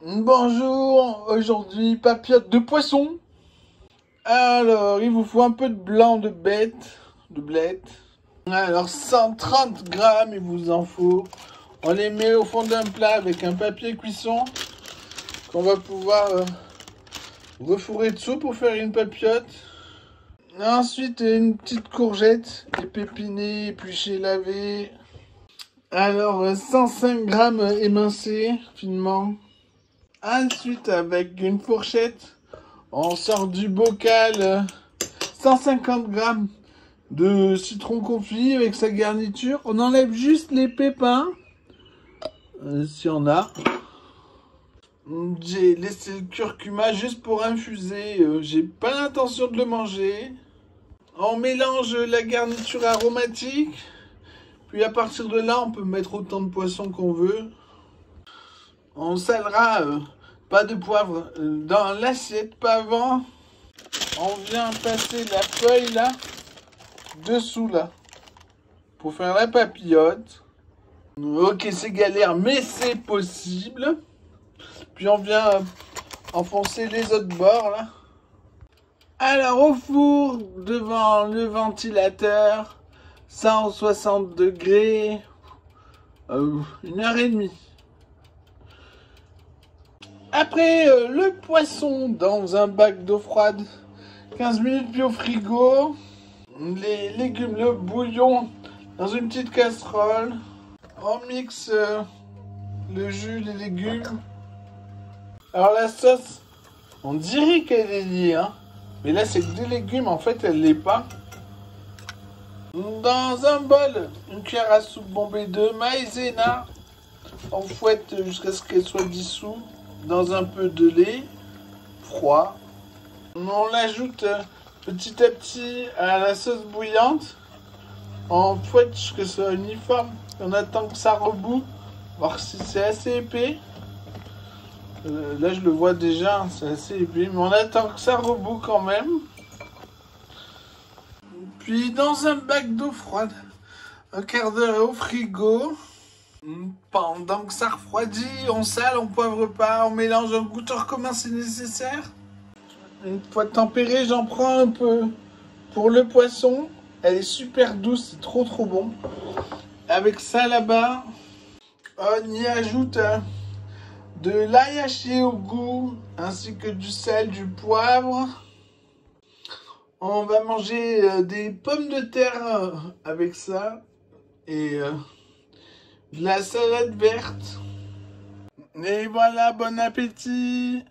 Bonjour, aujourd'hui papillote de poisson. Alors, il vous faut un peu de blanc de bête, de blette. Alors, 130 grammes, il vous en faut. On les met au fond d'un plat avec un papier cuisson qu'on va pouvoir refourrer dessous pour faire une papillote. Ensuite, une petite courgette épinée, épluchée, lavée. Alors, 105 grammes émincés finement. Ensuite, avec une fourchette, on sort du bocal 150 grammes de citron confit avec sa garniture. On enlève juste les pépins, si on a. J'ai laissé le curcuma juste pour infuser. J'ai pas l'intention de le manger. On mélange la garniture aromatique. Puis à partir de là, on peut mettre autant de poisson qu'on veut. On salera pas de poivre dans l'assiette, pas avant. On vient passer la feuille là, dessous là, pour faire la papillote. Ok, c'est galère, mais c'est possible. Puis on vient enfoncer les autres bords là. Alors au four, devant le ventilateur, 160 degrés, 1h30. Après, le poisson dans un bac d'eau froide, 15 minutes puis au frigo. Les légumes, le bouillon dans une petite casserole. On mixe le jus, les légumes. Alors la sauce, on dirait qu'elle est liée, hein. Mais là c'est que des légumes, en fait elle l'est pas. Dans un bol, une cuillère à soupe bombée de maïzena. On fouette jusqu'à ce qu'elle soit dissoute dans un peu de lait froid. On l'ajoute petit à petit à la sauce bouillante. On fouette jusqu'à ce soit uniforme. On attend que ça rebout, voir si c'est assez épais. Là je le vois déjà, c'est assez épais, mais on attend que ça rebout quand même. Puis dans un bac d'eau froide, un quart d'heure au frigo. Pendant que ça refroidit, on sale, on poivre pas, on mélange un goûteur commun si nécessaire. Une fois tempéré, j'en prends un peu pour le poisson. Elle est super douce, c'est trop bon. Avec ça là-bas, on y ajoute de l'ail haché au goût, ainsi que du sel, du poivre. On va manger des pommes de terre avec ça. Et de la salade verte. Et voilà, bon appétit!